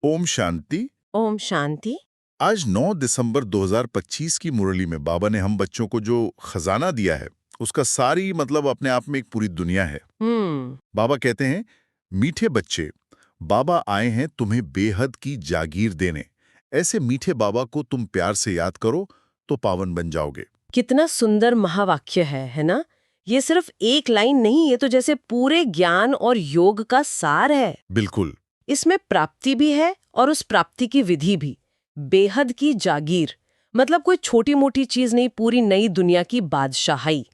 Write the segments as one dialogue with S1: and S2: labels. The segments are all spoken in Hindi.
S1: ओम शांति।
S2: ओम शांति।
S1: आज 9 दिसंबर 2025 की मुरली में बाबा ने हम बच्चों को जो खजाना दिया है, उसका सारी मतलब अपने आप में एक पूरी दुनिया है। बाबा कहते हैं, मीठे बच्चे, बाबा आए हैं तुम्हें बेहद की जागीर देने। ऐसे मीठे बाबा को तुम प्यार से याद करो तो पावन बन जाओगे।
S2: कितना सुंदर महावाक्य है ना? ये सिर्फ एक लाइन नहीं, ये तो जैसे पूरे ज्ञान और योग का सार है।
S1: बिल्कुल।
S2: इसमें प्राप्ति भी है और उस प्राप्ति की विधि भी। बेहद की जागीर मतलब कोई छोटी मोटी चीज नहीं, पूरी नई दुनिया की बादशाही।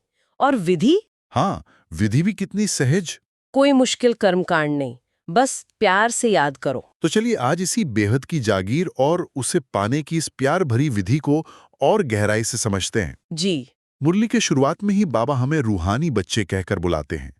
S2: और विधि?
S1: हाँ, विधि भी कितनी सहज।
S2: कोई मुश्किल कर्मकांड नहीं, बस प्यार से याद करो।
S1: तो चलिए आज इसी बेहद की जागीर और उसे पाने की इस प्यार भरी विधि को और गहराई से समझते हैं।
S2: जी।
S1: मुरली के शुरुआत में ही बाबा हमें रूहानी बच्चे कहकर बुलाते हैं।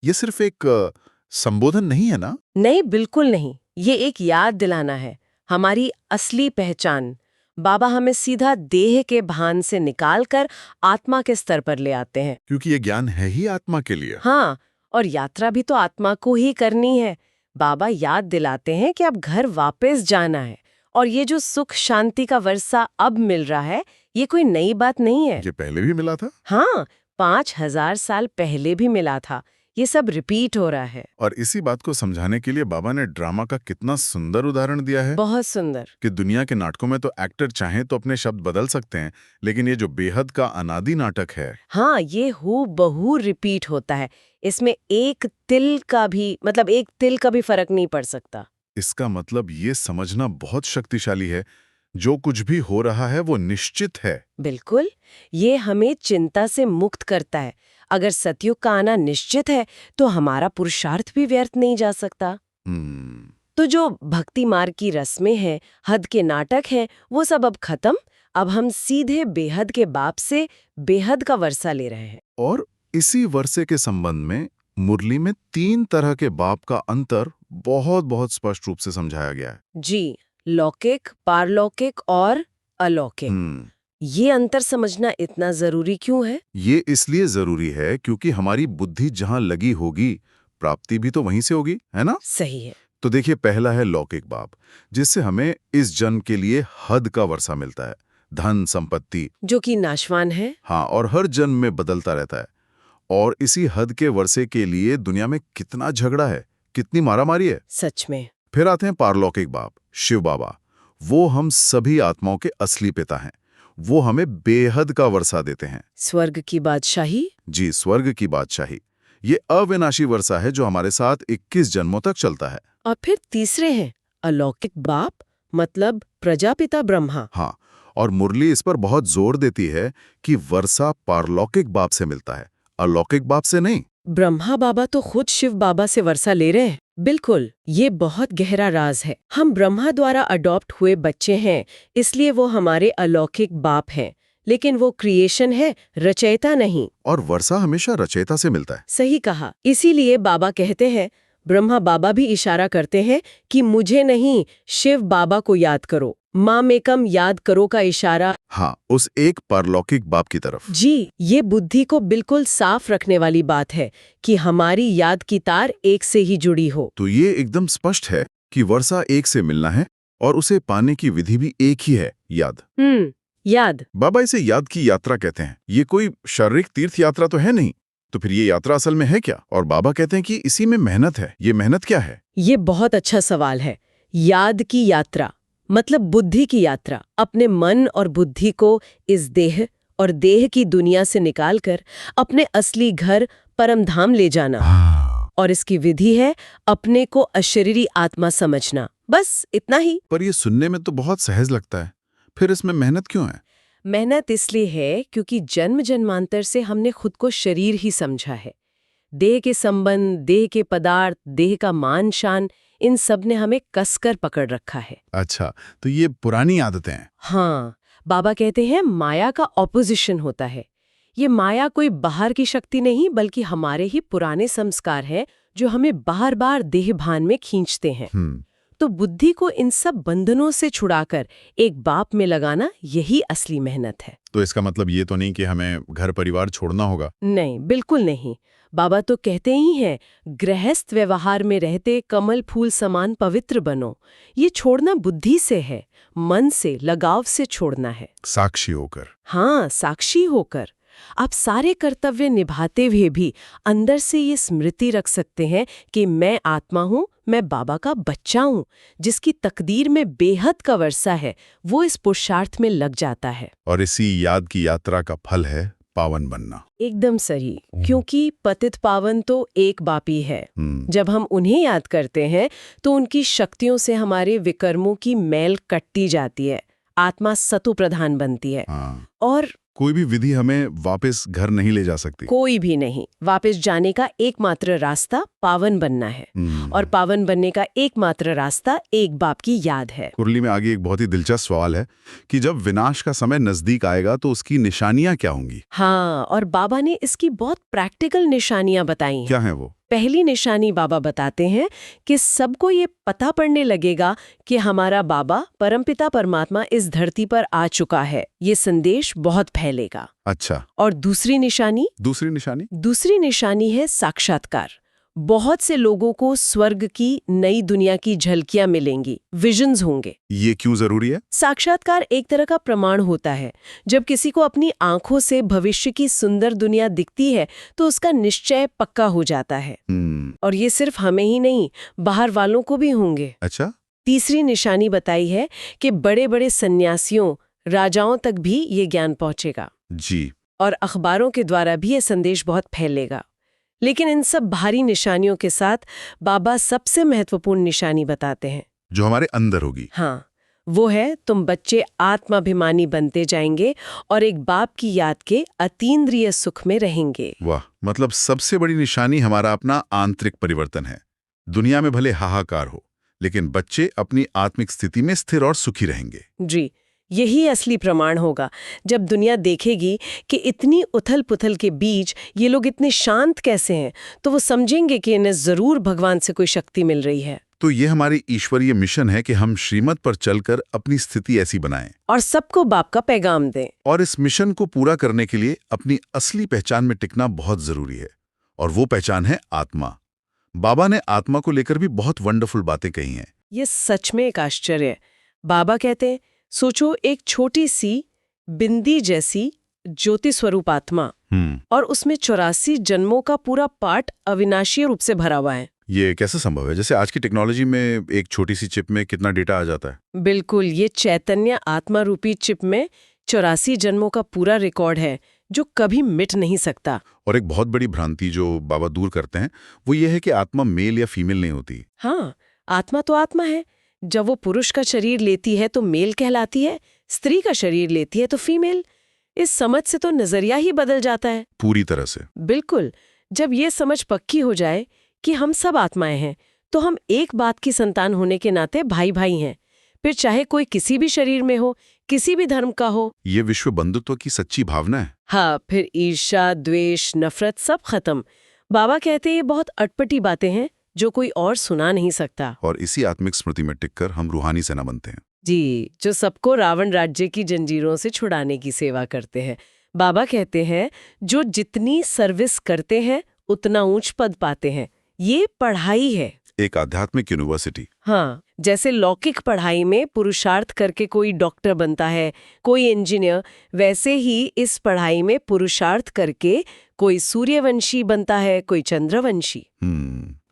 S1: ये सिर्फ एक संबोधन नहीं है ना?
S2: नहीं, बिल्कुल नहीं। ये एक याद दिलाना है, हमारी असली पहचान। बाबा हमें सीधा देह के भान से निकालकर आत्मा के स्तर पर ले आते हैं।
S1: क्योंकि ये ज्ञान है ही आत्मा के लिए।
S2: हाँ, और यात्रा भी तो आत्मा को ही करनी है। बाबा याद दिलाते हैं कि अब घर वापस जाना है, और ये जो सुख शांति का वर्षा अब मिल रहा है, ये कोई नई बात नहीं है।
S1: ये पहले भी मिला था।
S2: हाँ, 5000 साल पहले भी मिला था। ये सब रिपीट हो रहा है।
S1: और इसी बात को समझाने के लिए बाबा ने ड्रामा का कितना सुंदर उदाहरण दिया है।
S2: बहुत सुंदर।
S1: कि दुनिया के नाटकों में तो एक्टर चाहे तो अपने शब्द बदल सकते हैं, लेकिन ये जो बेहद का अनादि नाटक है,
S2: हाँ, ये हूबहू रिपीट होता है। इसमें एक तिल का भी फर्क नहीं पड़ सकता।
S1: इसका मतलब ये समझना बहुत शक्तिशाली है, जो कुछ भी हो रहा है वो निश्चित है।
S2: बिल्कुल, ये हमें चिंता से मुक्त करता है। अगर सतयुग का आना निश्चित है, तो हमारा पुरुषार्थ भी व्यर्थ नहीं जा सकता।
S1: हम्म।
S2: तो जो भक्ति मार्ग की रस्में हैं, हद के नाटक हैं, वो सब अब खत्म। अब हम सीधे बेहद के बाप से बेहद का वर्षा ले रहे हैं।
S1: और इसी वर्षे के संबंध में मुरली में 3 तरह के बाप का अंतर बहुत स्पष्ट रूप से समझाया गया है।
S2: जी, लौकिक, पारलौकिक और अलौकिक। ये अंतर समझना इतना जरूरी क्यों है?
S1: ये इसलिए जरूरी है क्योंकि हमारी बुद्धि जहां लगी होगी, प्राप्ति भी तो वहीं से होगी, है ना?
S2: सही है।
S1: तो देखिए, पहला है लौकिक बाप, जिससे हमें इस जन्म के लिए हद का वर्षा मिलता है, धन संपत्ति,
S2: जो कि नाशवान है।
S1: हाँ, और हर जन्म में बदलता रहता है। और इसी हद के वर्षे के लिए दुनिया में कितना झगड़ा है, कितनी मारामारी है।
S2: सच में।
S1: फिर आते हैं पारलौकिक बाप, शिव बाबा। वो हम सभी आत्माओं के असली पिता हैं। वो हमें बेहद का वर्षा देते हैं।
S2: स्वर्ग की बादशाही।
S1: जी, स्वर्ग की बादशाही। ये अविनाशी वर्षा है जो हमारे साथ 21 जन्मों तक चलता है।
S2: और फिर तीसरे हैं अलौकिक बाप, मतलब प्रजापिता ब्रह्मा।
S1: हाँ, और मुरली इस पर बहुत जोर देती है कि वर्षा पारलौकिक बाप से मिलता है, अलौकिक बाप से नहीं।
S2: ब्रह्मा बाबा तो खुद शिव बाबा से वर्षा ले रहे हैं। बिल्कुल, ये बहुत गहरा राज है। हम ब्रह्मा द्वारा अडॉप्ट हुए बच्चे हैं, इसलिए वो हमारे अलौकिक बाप हैं। लेकिन वो क्रिएशन है, रचयिता नहीं।
S1: और वर्षा हमेशा रचयिता से मिलता है।
S2: सही कहा। इसीलिए बाबा कहते हैं, ब्रह्मा बाबा भी इशारा करते हैं कि मुझे नहीं, शिव बाबा को याद करो। मामेकम याद करो का इशारा।
S1: हाँ, उस एक पारलौकिक बाप की तरफ।
S2: जी, ये बुद्धि को बिल्कुल साफ रखने वाली बात है कि हमारी याद की तार एक से ही जुड़ी हो।
S1: तो ये एकदम स्पष्ट है कि वर्षा एक से मिलना है और उसे पाने की विधि भी एक ही है, याद।
S2: याद।
S1: बाबा इसे याद की यात्रा कहते हैं। ये कोई शारीरिक तीर्थ यात्रा तो है नहीं। तो फिर ये यात्रा असल में है क्या? और बाबा कहते हैं कि इसी में मेहनत है। ये मेहनत क्या है?
S2: ये बहुत अच्छा सवाल है। याद की यात्रा मतलब बुद्धि की यात्रा। अपने मन और बुद्धि को इस देह और देह की दुनिया से निकालकर अपने असली घर परमधाम ले जाना। और इसकी विधि है अपने को अशरीरी आत्मा समझना। बस इतना ही।
S1: पर ये सुनने में तो बहुत सहज लगता है। फिर इसमें मेहनत क्यों है?
S2: मेहनत इसलिए है क्योंकि जन्म जन्मांतर से हमने खुद को शरीर ही समझा है। देह के संबंध, देह के पदार्थ, देह का मान शान, इन सब ने हमें कसकर पकड़ रखा है।
S1: अच्छा, तो ये पुरानी आदतें हैं।
S2: हाँ, बाबा कहते हैं माया का ऑपोजिशन होता है। ये माया कोई बाहर की शक्ति नहीं, बल्कि हमारे ही पुराने संस्कार हैं जो हमें बार बार देह भान में खींचते हैं। तो बुद्धि को इन सब बंधनों से छुड़ाकर एक बाप में लगाना, यही असली मेहनत है।
S1: तो इसका मतलब ये तो नहीं कि हमें घर परिवार छोड़ना होगा?
S2: नहीं, बिल्कुल नहीं। बाबा तो कहते ही हैं, गृहस्थ व्यवहार में रहते कमल फूल समान पवित्र बनो। ये छोड़ना बुद्धि से है, मन से, लगाव से छोड़ना है।
S1: साक्षी होकर।
S2: हाँ, साक्षी होकर। आप सारे कर्तव्य निभाते हुए भी अंदर से ये स्मृति रख सकते हैं कि मैं आत्मा हूँ, मैं बाबा का बच्चा हूँ, जिसकी तकदीर में बेहद का वर्षा है, वो इस पुरुषार्थ में लग जाता है।
S1: और इसी याद की यात्रा का फल है पावन बनना।
S2: एकदम सही, क्योंकि पतित पावन तो एक बाप ही है। जब हम उन्हें याद करते हैं तो उनकी शक्तियों से हमारे विकर्मों की मैल कटती जाती है, आत्मा सतु प्रधान बनती है। और
S1: कोई भी विधि हमें वापस घर नहीं ले जा सकती।
S2: कोई भी नहीं। वापस जाने का एकमात्र रास्ता पावन बनना है, और पावन बनने का एकमात्र रास्ता एक बाप की याद है।
S1: कुरली में आगे एक बहुत ही दिलचस्प सवाल है कि जब विनाश का समय नजदीक आएगा तो उसकी निशानियां क्या होंगी?
S2: हाँ, और बाबा ने इसकी बहुत प्रैक्टिकल निशानियां बताई हैं।
S1: क्या है वो?
S2: पहली निशानी बाबा बताते हैं कि सबको ये पता पड़ने लगेगा कि हमारा बाबा परमपिता परमात्मा इस धरती पर आ चुका है। ये संदेश बहुत फैलेगा।
S1: अच्छा।
S2: और दूसरी निशानी? दूसरी निशानी है साक्षात्कार। बहुत से लोगों को स्वर्ग की नई दुनिया की झलकियां मिलेंगी, विजन्स होंगे।
S1: ये क्यों जरूरी है?
S2: साक्षात्कार एक तरह का प्रमाण होता है। जब किसी को अपनी आंखों से भविष्य की सुंदर दुनिया दिखती है तो उसका निश्चय पक्का हो जाता है। और ये सिर्फ हमें ही नहीं, बाहर वालों को भी होंगे।
S1: अच्छा।
S2: तीसरी निशानी बताई है कि बड़े बड़े सन्यासियों, राजाओं तक भी ये ज्ञान पहुंचेगा
S1: जी,
S2: और अखबारों के द्वारा भी ये संदेश बहुत फैलेगा। लेकिन इन सब भारी निशानियों के साथ बाबा सबसे महत्वपूर्ण निशानी बताते हैं,
S1: जो हमारे अंदर होगी।
S2: हाँ, वो है तुम बच्चे आत्माभिमानी बनते जाएंगे और एक बाप की याद के अतीन्द्रिय सुख में रहेंगे।
S1: वाह, मतलब सबसे बड़ी निशानी हमारा अपना आंतरिक परिवर्तन है। दुनिया में भले हाहाकार हो, लेकिन बच्चे अपनी आत्मिक स्थिति में स्थिर और सुखी रहेंगे।
S2: जी, यही असली प्रमाण होगा। जब दुनिया देखेगी कि इतनी उथल पुथल के बीच ये लोग इतने शांत कैसे हैं, तो वो समझेंगे कि इन्हें जरूर भगवान से कोई शक्ति मिल रही है।
S1: तो ये हमारी ईश्वरीय मिशन है कि हम श्रीमत पर चलकर अपनी स्थिति ऐसी बनाएं
S2: और सबको बाप का पैगाम दें।
S1: और इस मिशन को पूरा करने के लिए अपनी असली पहचान में टिकना बहुत जरूरी है, और वो पहचान है आत्मा। बाबा ने आत्मा को लेकर भी बहुत वंडरफुल बातें कही हैं।
S2: ये सच में एक आश्चर्य है। बाबा कहते हैं, सोचो एक छोटी सी बिंदी जैसी ज्योति स्वरूप आत्मा, और उसमें 84 जन्मों का पूरा पाठ अविनाशी रूप से भरा हुआ है।
S1: ये कैसे संभव है? जैसे आज की टेक्नोलॉजी में एक छोटी सी चिप में कितना डेटा आ जाता है।
S2: बिल्कुल, ये चैतन्य आत्मा रूपी चिप में 84 जन्मों का पूरा रिकॉर्ड है, जो कभी मिट नहीं सकता।
S1: और एक बहुत बड़ी भ्रांति जो बाबा दूर करते हैं वो ये है कि आत्मा मेल या फीमेल नहीं होती।
S2: हाँ, आत्मा तो आत्मा है। जब वो पुरुष का शरीर लेती है तो मेल कहलाती है, स्त्री का शरीर लेती है तो फीमेल। इस समझ से तो नजरिया ही बदल जाता है
S1: पूरी तरह से।
S2: बिल्कुल। जब ये समझ पक्की हो जाए कि हम सब आत्माएं हैं, तो हम एक बात की संतान होने के नाते भाई भाई हैं, फिर चाहे कोई किसी भी शरीर में हो, किसी भी धर्म का हो।
S1: ये विश्व बंधुत्व की सच्ची भावना है।
S2: हाँ, फिर ईर्ष्या, द्वेष, नफरत सब खत्म। बाबा कहते हैं ये बहुत अटपटी बातें हैं जो कोई और सुना नहीं सकता।
S1: और इसी आत्मिक स्मृति में टिककर हम रूहानी सेना बनते हैं।
S2: जी, जो सबको रावण राज्य की जंजीरों से छुड़ाने की सेवा करते हैं। बाबा कहते हैं जो जितनी सर्विस करते हैं उतना ऊंच पद पाते हैं। ये पढ़ाई है,
S1: एक आध्यात्मिक यूनिवर्सिटी।
S2: हाँ, जैसे लौकिक पढ़ाई में पुरुषार्थ करके कोई डॉक्टर बनता है, कोई इंजीनियर, वैसे ही इस पढ़ाई में पुरुषार्थ करके कोई सूर्यवंशी बनता है, कोई चंद्रवंशी।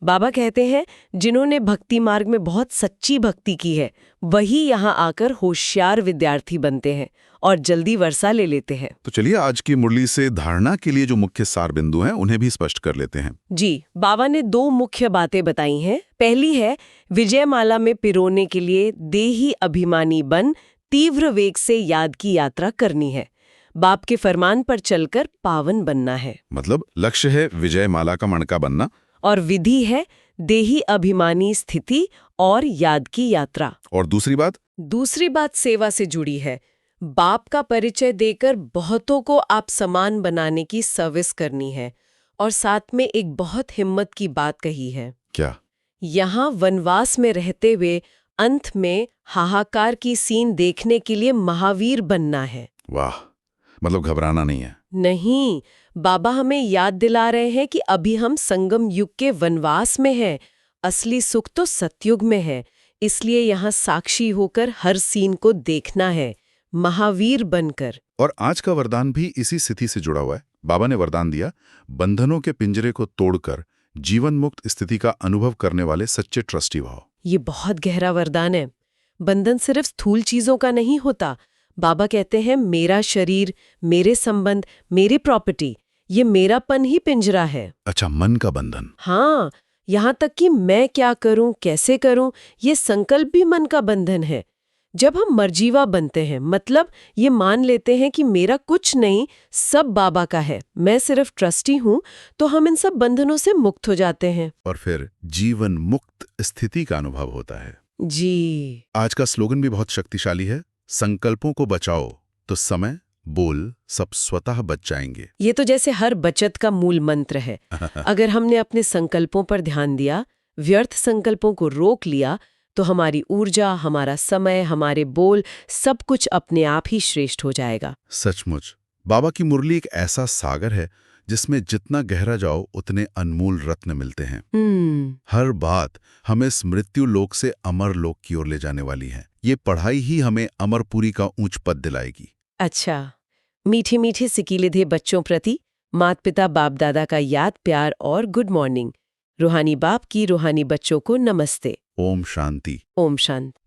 S2: बाबा कहते हैं जिन्होंने भक्ति मार्ग में बहुत सच्ची भक्ति की है, वही यहाँ आकर होशियार विद्यार्थी बनते हैं और जल्दी वर्षा ले लेते हैं।
S1: तो चलिए आज की मुरली से धारणा के लिए जो मुख्य सार बिंदु हैं उन्हें भी स्पष्ट कर लेते हैं।
S2: जी, बाबा ने 2 मुख्य बातें बताई हैं। पहली है विजयमाला में पिरोने के लिए देही अभिमानी बन तीव्र वेग से याद की यात्रा करनी है। बाप के फरमान पर चलकर पावन बनना है।
S1: मतलब लक्ष्य है विजयमाला का मणका बनना,
S2: और विधि है देही अभिमानी स्थिति और याद की यात्रा।
S1: और दूसरी बात
S2: सेवा से जुड़ी है। बाप का परिचय देकर बहुतों को आप समान बनाने की सर्विस करनी है। और साथ में एक बहुत हिम्मत की बात कही है।
S1: क्या?
S2: यहाँ वनवास में रहते हुए अंत में हाहाकार की सीन देखने के लिए महावीर बनना है।
S1: वाह, मतलब घबराना नहीं है।
S2: नहीं, बाबा हमें याद दिला रहे हैं कि अभी हम संगम युग के वनवास में हैं। असली सुख तो सतयुग में है, इसलिए यहाँ साक्षी होकर हर सीन को देखना है, महावीर बनकर।
S1: और आज का वरदान भी इसी स्थिति से जुड़ा हुआ है। बाबा ने वरदान दिया, बंधनों के पिंजरे को तोड़कर जीवन मुक्त स्थिति का अनुभव करने वाले सच्चे ट्रस्टी भाव।
S2: ये बहुत गहरा वरदान है। बंधन सिर्फ स्थूल चीजों का नहीं होता। बाबा कहते हैं मेरा शरीर, मेरे संबंध, मेरी प्रॉपर्टी, ये मेरापन ही पिंजरा है।
S1: अच्छा, मन का बंधन।
S2: हाँ, यहाँ तक कि मैं क्या करूं, कैसे करूं, ये संकल्प भी मन का बंधन है। जब हम मर्जीवा बनते हैं, मतलब ये मान लेते हैं कि मेरा कुछ नहीं, सब बाबा का है, मैं सिर्फ ट्रस्टी हूं, तो हम इन सब बंधनों से मुक्त हो जाते हैं।
S1: और फिर जीवन मुक्त स्थिति का अनुभव होता है।
S2: जी।
S1: आज का स्लोगन भी बहुत शक्तिशाली है, संकल्पों को बचाओ तो समय, बोल सब स्वतः बच जाएंगे।
S2: ये तो जैसे हर बचत का मूल मंत्र है। अगर हमने अपने संकल्पों पर ध्यान दिया, व्यर्थ संकल्पों को रोक लिया, तो हमारी ऊर्जा, हमारा समय, हमारे बोल, सब कुछ अपने आप ही श्रेष्ठ हो जाएगा।
S1: सचमुच बाबा की मुरली एक ऐसा सागर है जिसमें जितना गहरा जाओ उतने अनमोल रत्न मिलते हैं। हर बात हमें इस मृत्यु लोक से अमर लोक की ओर ले जाने वाली है। ये पढ़ाई ही हमें अमरपुरी का ऊंच पद दिलाएगी।
S2: अच्छा, मीठे मीठे सिकीलिधे बच्चों प्रति माता पिता बाप दादा का याद, प्यार और गुड मॉर्निंग। रूहानी बाप की रूहानी बच्चों को नमस्ते।
S1: ओम शांति।
S2: ओम शांति।